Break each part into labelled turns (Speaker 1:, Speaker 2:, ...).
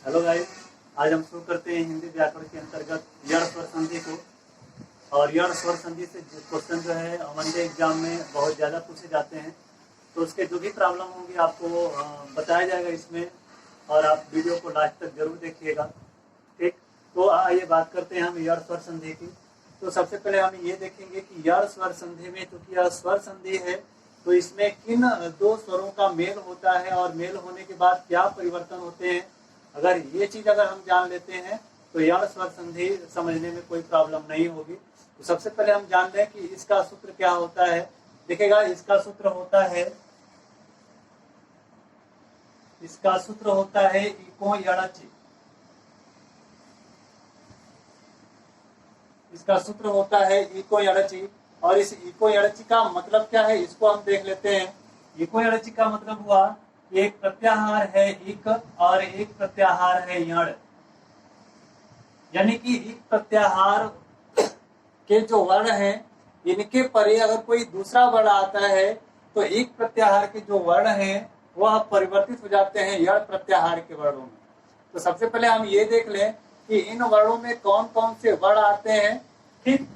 Speaker 1: Hello guys, आज हम शुरू करते हैं हिंदी व्याकरण के अंतर्गत यण स्वर संधि को। और यण स्वर संधि से क्वेश्चन जो है वनडे एग्जाम में बहुत ज़्यादा पूछे जाते हैं, तो उसके जो भी प्रॉब्लम होंगी आपको बताया जाएगा इसमें, और आप वीडियो को लास्ट तक जरूर देखिएगा। ठीक, तो आइए बात करते हैं हम यण स्वर संधि की। तो सबसे पहले हम ये देखेंगे कि यण स्वर संधि में, क्योंकि यह स्वर संधि है, तो इसमें किन दो स्वरों का मेल होता है और मेल होने के बाद क्या परिवर्तन होते हैं। अगर ये चीज अगर हम जान लेते हैं तो यण स्वर संधि समझने में कोई प्रॉब्लम नहीं होगी। तो सबसे पहले हम जान लें कि इसका सूत्र क्या होता है। देखिएगा, इसका सूत्र होता है इको यणचि। इसका सूत्र होता है इको यणचि। और इस इको यणचि का मतलब क्या है, इसको हम देख लेते हैं। इको यणचि का मतलब हुआ एक प्रत्याहार है इक और एक प्रत्याहार है यण। यानी कि इक प्रत्याहार के जो वर्ण हैं, इनके परे अगर कोई दूसरा वर्ण आता है तो इक प्रत्याहार के जो वर्ण हैं वह परिवर्तित हो जाते हैं यण प्रत्याहार के वर्णों में। तो सबसे पहले हम ये देख लें कि इन वर्णों में कौन कौन से वर्ण आते हैं। ठीक,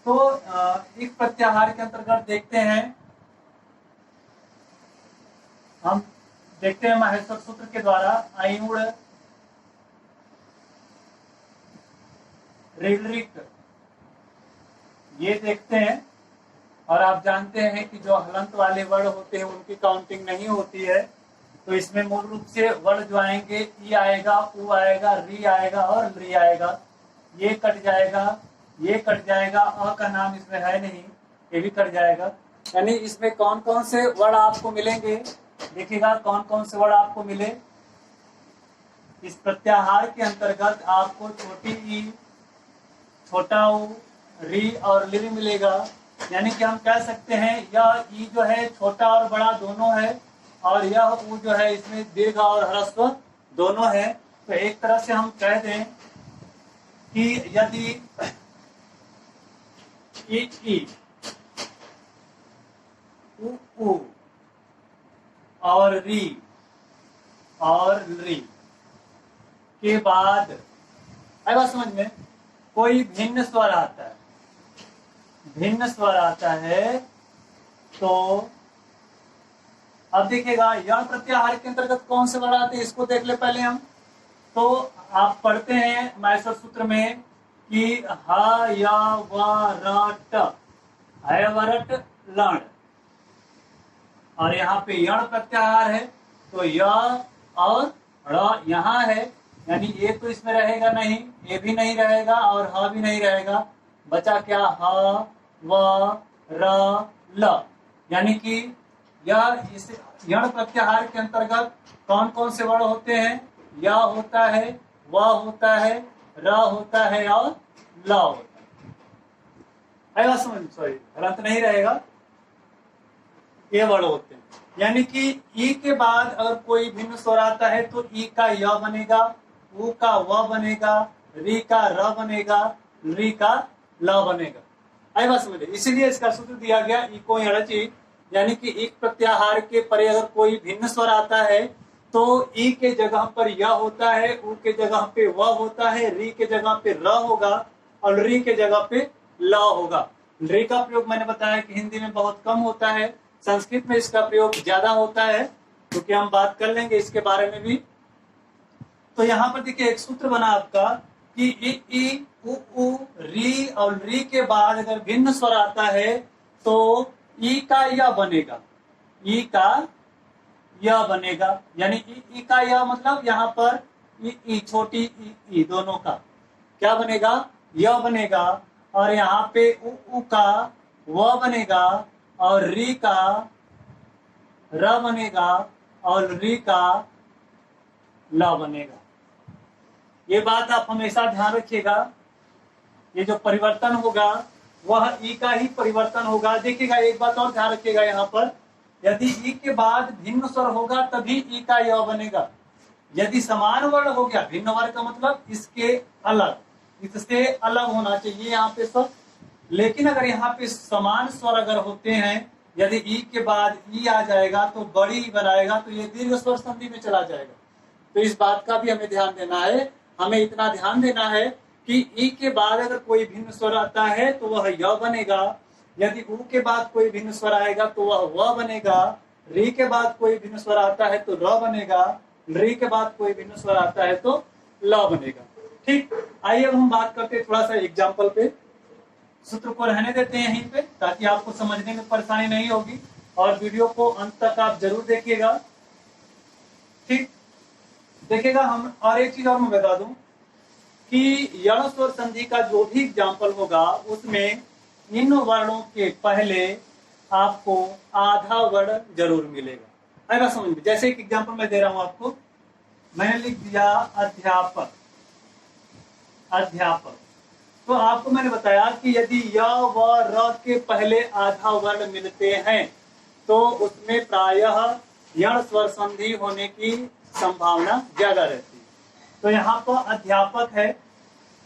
Speaker 1: तो इक प्रत्याहार के अंतर्गत देखते हैं, हम देखते हैं माहेश्वर सूत्र के द्वारा आयुण ऋलृक, ये देखते हैं। और आप जानते हैं कि जो हलंत वाले वर्ण होते हैं उनकी काउंटिंग नहीं होती है, तो इसमें मूल रूप से वर्ण जो आएंगे ई आएगा, उ आएगा, री आएगा और ली आएगा। ये कट जाएगा, ये कट जाएगा, अ का नाम इसमें है नहीं, ये भी कट जाएगा। यानी इसमें कौन कौन से वर्ण आपको मिलेंगे, देखिएगा कौन कौन से वर्ण आपको मिले। इस प्रत्याहार के अंतर्गत आपको छोटी ई, छोटा उ, री और ली मिलेगा। यानी कि हम कह सकते हैं यह ई जो है छोटा और बड़ा दोनों है, और यह उ जो है इसमें दीर्घ और ह्रस्व दोनों है। तो एक तरह से हम कह दें कि यदि ई, उ और री और री के बाद आई बात समझ में कोई भिन्न स्वर आता है, तो अब देखिएगा यण प्रत्याहार के अंतर्गत कौन से वर्ण आते हैं, इसको देख ले पहले हम। तो आप पढ़ते हैं माहेश्वर सूत्र में कि ह य व र ट, हयवरट लण, और यहाँ पे यण प्रत्याहार है, तो य और ड़ यहाँ है। यानी ये तो इसमें रहेगा नहीं, ये भी नहीं रहेगा और ह भी नहीं रहेगा, बचा क्या, ह व र ल। यानी कि यह इस यण प्रत्याहार के अंतर्गत कौन कौन से वर्ण होते हैं, य होता है, व होता है, र होता है और ल होता है। समझ, सॉरी गलत नहीं रहेगा, ये वर्ण होते हैं। यानी कि ई के बाद अगर कोई भिन्न स्वर आता है तो ई का य बनेगा, उ का व बनेगा, री का र बनेगा, री का ल बनेगा। आई बात समझे, इसीलिए इसका सूत्र दिया गया इको यणचि। यानी कि एक प्रत्याहार के परे अगर कोई भिन्न स्वर आता है तो ई के जगह पर य होता है, उ के जगह पे व होता है, री के जगह पे र होगा और री के जगह पे ल होगा। री का प्रयोग मैंने बताया कि हिंदी में बहुत कम होता है, संस्कृत में इसका प्रयोग ज्यादा होता है, क्योंकि हम बात कर लेंगे इसके बारे में भी। तो यहाँ पर देखिए एक सूत्र बना आपका कि ई, उ, री और री के बाद अगर भिन्न स्वर आता है तो ई का य बनेगा, ई का य बनेगा। यानी ई का य मतलब यहाँ पर ई छोटी ई दोनों का क्या बनेगा, य बनेगा, और यहाँ पे उ का व बनेगा और री का र बनेगा और री का ल बनेगा। ये बात आप हमेशा ध्यान रखिएगा, ये जो परिवर्तन होगा वह ई का ही परिवर्तन होगा। देखिएगा एक बात और ध्यान रखिएगा, यहाँ पर यदि ई के बाद भिन्न स्वर होगा तभी ई का य बनेगा। यदि समान वर्ण हो गया, भिन्न वर्ण का मतलब इसके अलग, इससे अलग होना चाहिए यहाँ पे स्वर, लेकिन अगर यहाँ पे समान स्वर अगर होते हैं, यदि ई के बाद ई आ जाएगा तो बड़ी ई बनाएगा, तो ये दीर्घ स्वर संधि में चला जाएगा। तो इस बात का भी हमें ध्यान देना है। हमें इतना ध्यान देना है कि ई के बाद अगर कोई भिन्न स्वर आता है तो वह य बनेगा, यदि ऊ के बाद कोई भिन्न स्वर आएगा तो वह व बनेगा, री के बाद कोई भिन्न स्वर आता है तो र बनेगा, री के बाद कोई भिन्न स्वर आता है तो ल बनेगा। ठीक, आइए अब हम बात करते हैं थोड़ा सा एग्जाम्पल पे। सूत्र को रहने देते हैं यहीं पे ताकि आपको समझने में परेशानी नहीं होगी, और वीडियो को अंत तक आप जरूर देखिएगा। ठीक, देखिएगा हम, और एक चीज और मैं बता दूं कि यण स्वर संधि का जो भी एग्जाम्पल होगा उसमें इन वर्णों के पहले आपको आधा वर्ण जरूर मिलेगा। आएगा समझ में? जैसे एक एग्जाम्पल मैं दे रहा हूं आपको, मैंने लिख दिया अध्यापक, अध्यापक, तो आपको मैंने बताया कि यदि य व र के पहले आधा वर्ण मिलते हैं तो उसमें प्रायः यण स्वर संधि होने की संभावना ज्यादा रहती है। तो यहाँ पर अध्यापक है,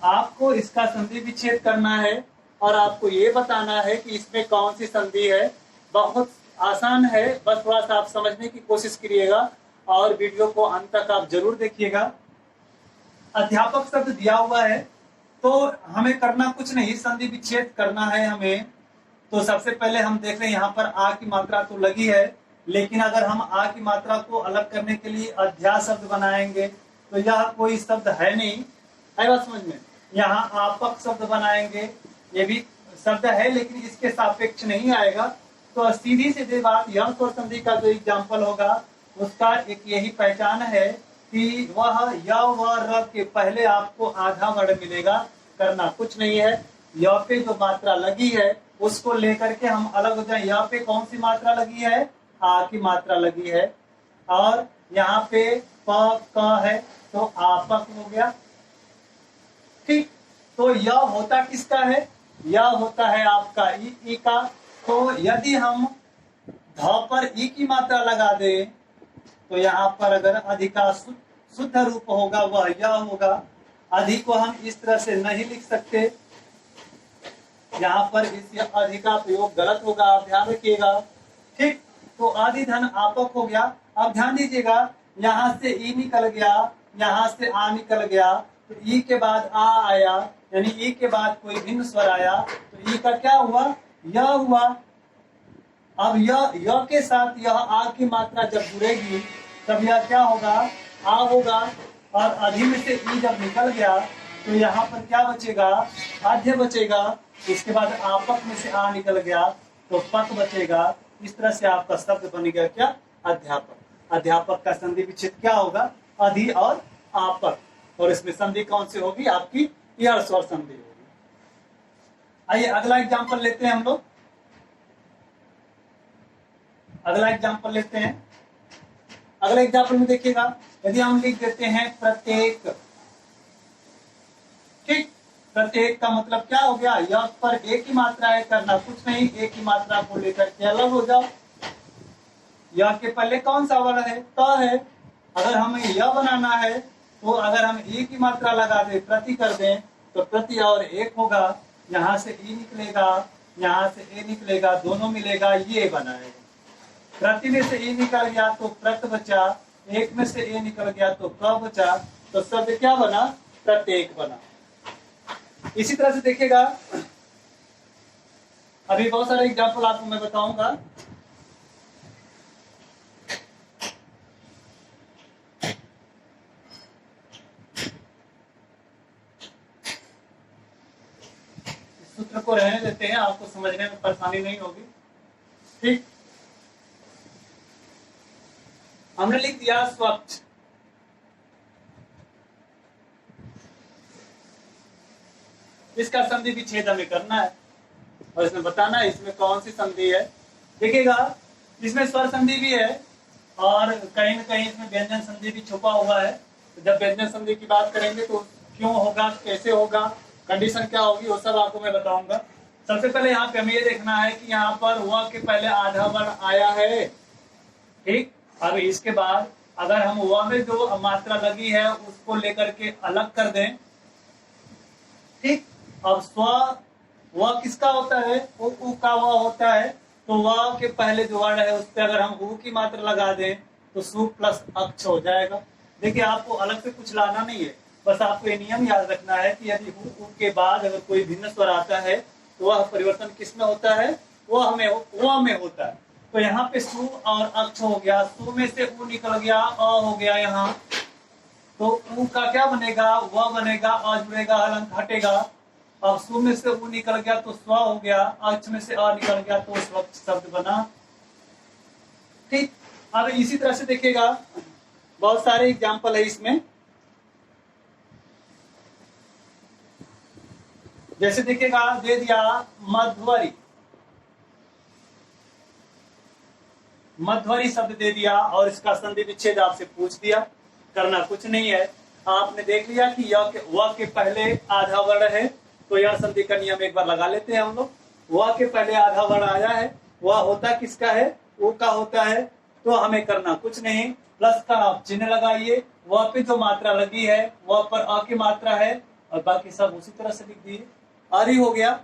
Speaker 1: आपको इसका संधि विच्छेद करना है और आपको ये बताना है कि इसमें कौन सी संधि है। बहुत आसान है, बस थोड़ा सा आप समझने की कोशिश करिएगा और वीडियो को अंत तक आप जरूर देखिएगा। अध्यापक शब्द दिया हुआ है तो हमें करना कुछ नहीं, संधि विच्छेद करना है हमें। तो सबसे पहले हम देख रहे हैं यहाँ पर आ की मात्रा तो लगी है, लेकिन अगर हम आ की मात्रा को अलग करने के लिए अध्या शब्द बनाएंगे तो यह कोई शब्द है नहीं, है बात समझ में। यहाँ आपक शब्द बनाएंगे, ये भी शब्द है लेकिन इसके सापेक्ष नहीं आएगा। तो सीधी सीधी बात, यण स्वर संधि का जो एग्जाम्पल होगा उसका एक यही पहचान है कि वह य व र के पहले आपको आधा वर्ण मिलेगा, करना कुछ नहीं है। य पे जो मात्रा लगी है उसको लेकर के हम अलग हो जाए। य पे कौन सी मात्रा लगी है? आ की मात्रा लगी है, और यहाँ पे प क है तो आपक हो गया। ठीक, तो यह होता किसका है? यह होता है आपका ई का। तो यदि हम ध पर ई की मात्रा लगा दे तो यहाँ पर अगर अधिका शुद्ध रूप होगा वह यह होगा। अधि को हम इस तरह से नहीं लिख सकते, यहाँ पर इस अधि का प्रयोग गलत होगा, आप ध्यान रखिएगा। ठीक, तो आदि धन आपक हो गया। अब ध्यान दीजिएगा, यहाँ से ई निकल गया, यहाँ से आ निकल गया, तो ई के बाद आ आया, यानी ई के बाद कोई भिन्न स्वर आया तो ई का क्या हुआ? यह हुआ। अब यह के साथ यह आ की मात्रा जब जुड़ेगी तब यह क्या होगा? आ होगा। और अधि में से ई जब निकल गया तो यहाँ पर क्या बचेगा? आध्य बचेगा। इसके बाद आपक में से आ निकल गया तो पक बचेगा। इस तरह से आपका शब्द बन गया क्या? अध्यापक। अध्यापक का संधि विच्छेद क्या होगा? अधि और आपक, और इसमें संधि कौन सी होगी? आपकी यण स्वर संधि होगी। आइए अगला एग्जाम्पल लेते हैं हम लोग। अगला एग्जाम्पल लेते हैं। अगला एग्जाम्पल में देखिएगा, यदि हम लिख देते हैं प्रत्येक। ठीक, प्रत्येक का मतलब क्या हो गया? यह पर एक ही मात्रा है, करना कुछ नहीं, एक ही मात्रा को लेकर के अलग हो जाओ। यह के पहले कौन सा वर्ण है? त है। अगर हमें यह बनाना है तो अगर हम ई की मात्रा लगा दे, प्रति कर दें, तो प्रति और एक होगा। यहाँ से ई निकलेगा, यहाँ से ए निकलेगा, दोनों मिलेगा, ये बनाएगा। प्रति में से ई निकल गया तो प्रत बचा, एक में से ए निकल गया तो क बचा, तो शब्द क्या बना? प्रत्येक बना। इसी तरह से देखिएगा, अभी बहुत सारे एग्जाम्पल आपको मैं बताऊंगा। सूत्र को रहने देते हैं, आपको समझने में परेशानी नहीं होगी। ठीक, हमने लिख दिया स्वच्छ। इसका संधि विच्छेद हमें करना है और इसमें बताना है इसमें कौन सी संधि है। देखिएगा, इसमें स्वर संधि भी है और कहीं न कहीं इसमें व्यंजन संधि भी छुपा हुआ है। तो जब व्यंजन संधि की बात करेंगे तो क्यों होगा, कैसे होगा, कंडीशन क्या होगी, वो सब आपको मैं बताऊंगा। सबसे पहले यहाँ पे हमें ये देखना है कि यहाँ पर व के पहले आधा वर्ण आया है। ठीक, अब इसके बाद अगर हम व में जो मात्रा लगी है उसको लेकर के अलग कर दें। ठीक, अब स्व व किसका होता है? उ का व होता है। तो व के पहले जो वर्ण है उस पर अगर हम उ की मात्रा लगा दें तो सु प्लस अक्ष हो जाएगा। देखिए आपको अलग से कुछ लाना नहीं है, बस आपको ये नियम याद रखना है कि यदि उ के बाद अगर कोई भिन्न स्वर आता है तो वह परिवर्तन किस में होता है, वह में होता है। तो यहाँ पे सु और अक्ष हो गया, सु में से उ निकल गया, अ हो गया यहाँ, तो उ का क्या बनेगा, वह बनेगा, अ जुड़ेगा, हलंत हटेगा। अब सु में से उ निकल गया तो स्व हो गया, अक्ष में से अ निकल गया तो स्व शब्द बना। ठीक, अब इसी तरह से देखिएगा बहुत सारे एग्जाम्पल है इसमें। जैसे देखिएगा दे दिया मध्वरी, मध्वरी शब्द दे दिया और इसका संधि विच्छेद आपसे पूछ दिया। करना कुछ नहीं है, आपने देख लिया कि य के व के पहले आधा वर्ण है तो यह संधि का नियम एक बार लगा लेते हैं हम लोग। व के पहले आधा वर्ण आया है, वह होता किसका है, उ का होता है। तो हमें करना कुछ नहीं, प्लस का आप चिन्ह लगाइए, वह पे जो मात्रा लगी है वह पर अ की मात्रा है और बाकी सब उसी तरह से लिख दिए। आरी हो गया,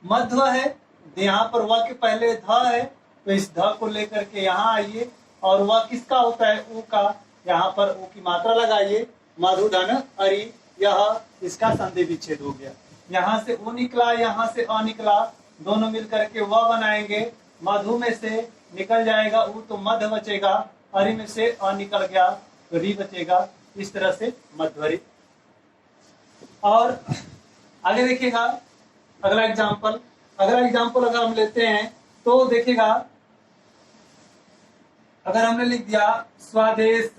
Speaker 1: मध्व है, यहाँ पर वह के पहले ध है तो इस ध को लेकर के यहाँ आइए और वह किसका होता है, उ का, यहाँ पर उ की मात्रा लगाइए, मधुधन अरि, यह इसका संधि विच्छेद हो गया। यहाँ से उ निकला, यहाँ से अ निकला, दोनों मिल करके वह बनाएंगे। मधु में से निकल जाएगा उ तो मध्य बचेगा, अरि में से अ निकल गया तो री बचेगा। इस तरह से मध्वरी। और आगे देखिएगा अगला एग्जाम्पल अगर हम लेते हैं तो देखिएगा, अगर हमने लिख दिया स्वादेश,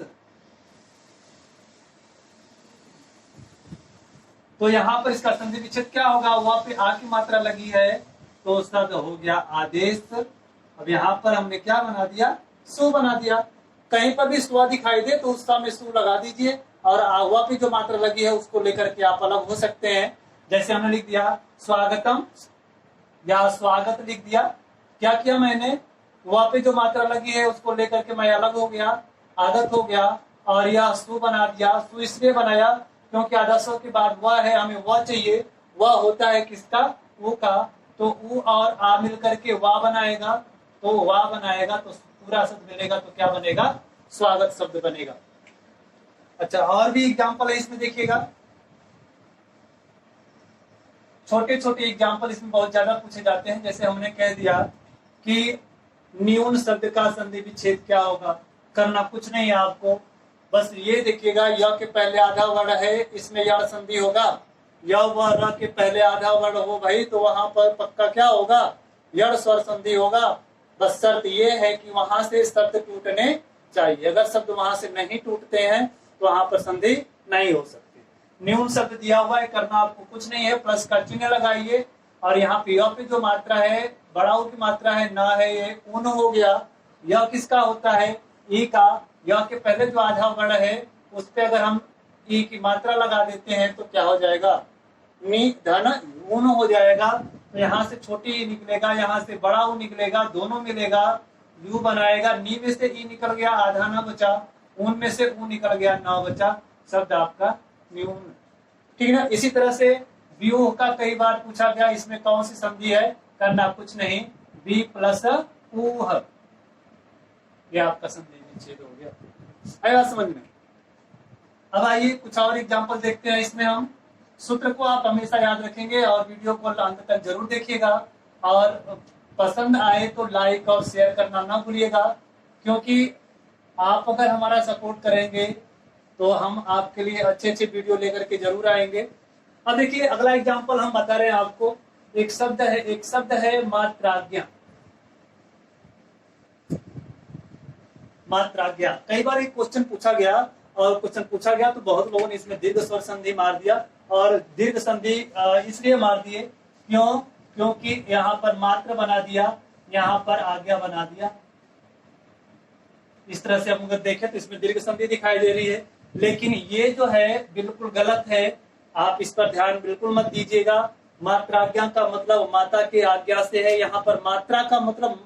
Speaker 1: तो यहाँ पर इसका संधि विच्छेद क्या होगा, वहां पे आ की मात्रा लगी है तो शब्द हो गया आदेश। अब यहाँ पर हमने क्या बना दिया, सु बना दिया। कहीं पर भी स्व दिखाई दे तो उसका में सु लगा दीजिए और वहां पे जो मात्रा लगी है उसको लेकर के आप अलग हो सकते हैं। जैसे हमने लिख दिया स्वागतम या स्वागत लिख दिया, क्या किया मैंने, वहां पे जो मात्रा लगी है उसको लेकर के मैं अलग हो गया, आदत हो गया और यह सु बना दिया। सु इसलिए बनाया क्योंकि आधा स्व के बाद वह है, हमें वह चाहिए, वह होता है किसका, उ का, तो उ और आ मिल करके वाह बनाएगा, तो वाह बनाएगा तो पूरा शब्द बनेगा, तो क्या बनेगा, स्वागत शब्द बनेगा। अच्छा, और भी एग्जाम्पल है इसमें देखिएगा, छोटे छोटे एग्जाम्पल इसमें बहुत ज्यादा पूछे जाते हैं। जैसे हमने कह दिया कि न्यून शब्द का संधि विच्छेद क्या होगा, करना कुछ नहीं है आपको, बस ये देखिएगा य के पहले आधा वर्ण है, इसमें यह संधि होगा, य व र के पहले आधा वर्ण हो भाई तो वहां पर पक्का क्या होगा, यड़ स्वर संधि होगा। बस शर्त ये है कि वहां से शब्द टूटने चाहिए, अगर शब्द वहां से नहीं टूटते हैं तो वहां पर संधि नहीं हो सकती। न्यून शब्द दिया हुआ है, करना आपको कुछ नहीं है, प्लस का चिन्ह लगाइए और यहाँ पे जो मात्रा है, बड़ा उ की मात्रा है, ना है, ये ऊन हो गया। यह किसका होता है, ई का, यह के पहले जो आधा वर्ण है उस पे अगर हम ई की मात्रा लगा देते हैं तो क्या हो जाएगा, नी धन ऊन हो जाएगा। तो यहाँ से छोटी ई निकलेगा, यहाँ से बड़ा ऊ निकलेगा, दोनों मिलेगा, यू बनाएगा, नी में से ई निकल गया, आधा ना बचा, ऊन में से ऊ निकल गया, ना बचा, शब्द आपका न्यून। ठीक है ना। इसी तरह से व्यूह का कई बार पूछा गया, इसमें कौन सी संधि है, करना कुछ नहीं, बी प्लस ऊह, ये आपका संधि विच्छेद हो गया। आया समझ में। अब आइए कुछ और एग्जांपल देखते हैं। इसमें हम सूत्र को आप हमेशा याद रखेंगे और वीडियो को अंत तक जरूर देखिएगा और पसंद आए तो लाइक और शेयर करना ना भूलिएगा, क्योंकि आप अगर हमारा सपोर्ट करेंगे तो हम आपके लिए अच्छे अच्छे वीडियो लेकर के जरूर आएंगे। अब देखिए अगला एग्जांपल हम बता रहे हैं आपको, एक शब्द है मात्राज्ञा। मात्राज्ञा, कई बार एक क्वेश्चन पूछा गया तो बहुत लोगों ने इसमें दीर्घ स्वर संधि मार दिया, और दीर्घ संधि इसलिए मार दिए क्योंकि यहाँ पर मात्र बना दिया, यहाँ पर आज्ञा बना दिया। इस तरह से हम अगर देखें तो इसमें दीर्घ संधि दिखाई दे रही है, लेकिन ये जो है बिल्कुल गलत है, आप इस पर ध्यान बिल्कुल मत दीजिएगा। मात्राज्ञा का मतलब माता की आज्ञा से है, यहाँ पर मात्रा का मतलब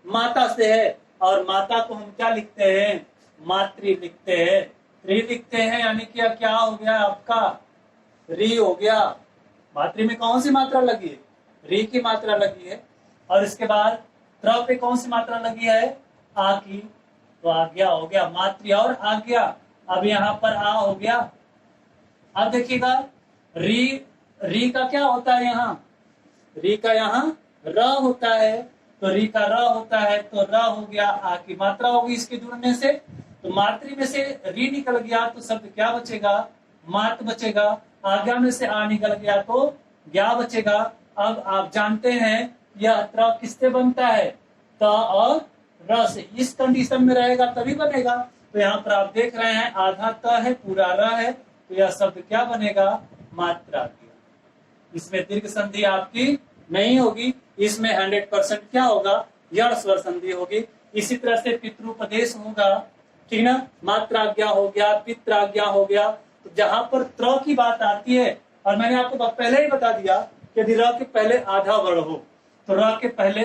Speaker 1: माता से है, और माता को हम क्या लिखते हैं, मातृ लिखते हैं, री लिखते हैं, यानी कि क्या हो गया आपका, री हो गया। मातृ में कौन सी मात्रा लगी है, री की मात्रा लगी है, और इसके बाद त्र पे कौन सी मात्रा लगी है, आ की। तो आज्ञा हो गया, मातृ और आज्ञा। अब यहाँ पर आ हो गया। अब देखिएगा री, री का क्या होता है, यहाँ री का यहाँ र होता है, तो री का र होता है, तो र हो गया, आ की मात्रा होगी इसके जुड़ने से, तो मातृ में से री निकल गया तो शब्द क्या बचेगा, मात बचेगा। आज्ञा में से आ निकल गया तो ज्ञा बचेगा। अब आप जानते हैं यह त्र किससे बनता है, त और र से। इस कंडीशन में रहेगा तभी बनेगा। तो यहाँ पर आप देख रहे हैं आधा त है, पूरा र है, तो यह शब्द क्या बनेगा, मात्रा दिया। इसमें दीर्घ संधि आपकी नहीं होगी, इसमें 100% क्या होगा, यण स्वर संधि होगी। इसी तरह से पितृपदेश होगा, ठीक ना, मात्राज्ञा हो गया, पित्राज्ञा हो गया। तो जहां पर त्र की बात आती है, और मैंने आपको पहले ही बता दिया कि यदि र के पहले आधा वर्ण हो तो र के पहले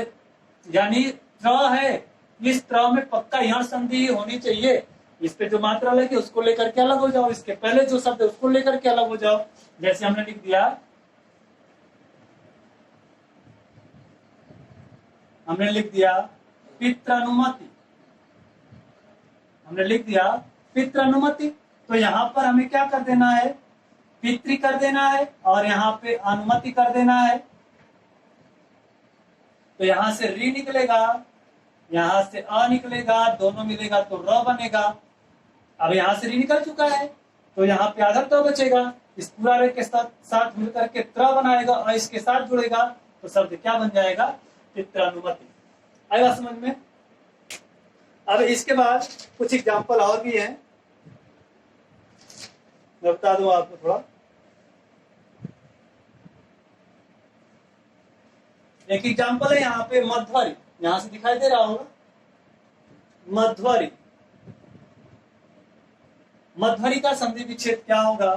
Speaker 1: यानी त्र है, इस त्र में पक्का यण संधि होनी चाहिए। इस पे जो मात्रा लगे उसको लेकर के अलग हो जाओ, इसके पहले जो शब्द है उसको लेकर के अलग हो जाओ। जैसे हमने लिख दिया, हमने लिख दिया पित्रानुमति, हमने लिख दिया पित्रानुमति। तो यहाँ पर हमें क्या कर देना है, पितृ कर देना है, और यहाँ पे अनुमति कर देना है। तो यहाँ से री निकलेगा, यहाँ से अ निकलेगा, दोनों मिलेगा तो र बनेगा। अब यहाँ से री निकल चुका है, तो यहाँ पे आधा त बचेगा। इस पूरा रे के साथ मिलकर के त्र बनाएगा और इसके साथ जुड़ेगा, तो शब्द क्या बन जाएगा, पित्रानुमति। आएगा समझ में। अब इसके बाद कुछ एग्जाम्पल और भी हैं, मैं बता दूं आपको थोड़ा। एक एग्जाम्पल है यहाँ पे मध्वरी, यहां से दिखाई दे रहा होगा मध्वरी। मध्वरी का संधि विच्छेद क्या होगा,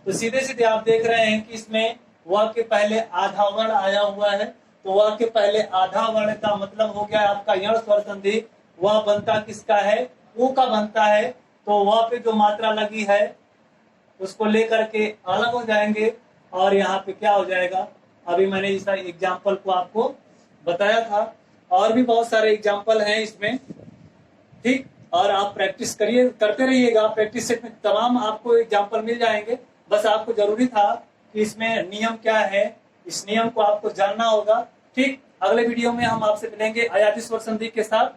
Speaker 1: तो सीधे सीधे आप देख रहे हैं कि इसमें व के पहले आधा वर्ण आया हुआ है, तो व के पहले आधा वर्ण का मतलब हो गया आपका यण स्वर संधि। वह बनता किसका है, ऊ का बनता है, तो वह पे जो मात्रा लगी है उसको लेकर के अलग हो जाएंगे, और यहाँ पे क्या हो जाएगा, अभी मैंने इस एग्जाम्पल को आपको बताया था। और भी बहुत सारे एग्जाम्पल हैं इसमें, ठीक। और आप प्रैक्टिस करिए, करते रहिएगा, प्रैक्टिस सेट में तमाम आपको एग्जाम्पल मिल जाएंगे। बस आपको जरूरी था कि इसमें नियम क्या है, इस नियम को आपको जानना होगा, ठीक। अगले वीडियो में हम आपसे मिलेंगे अयाची स्वर संधि के साथ।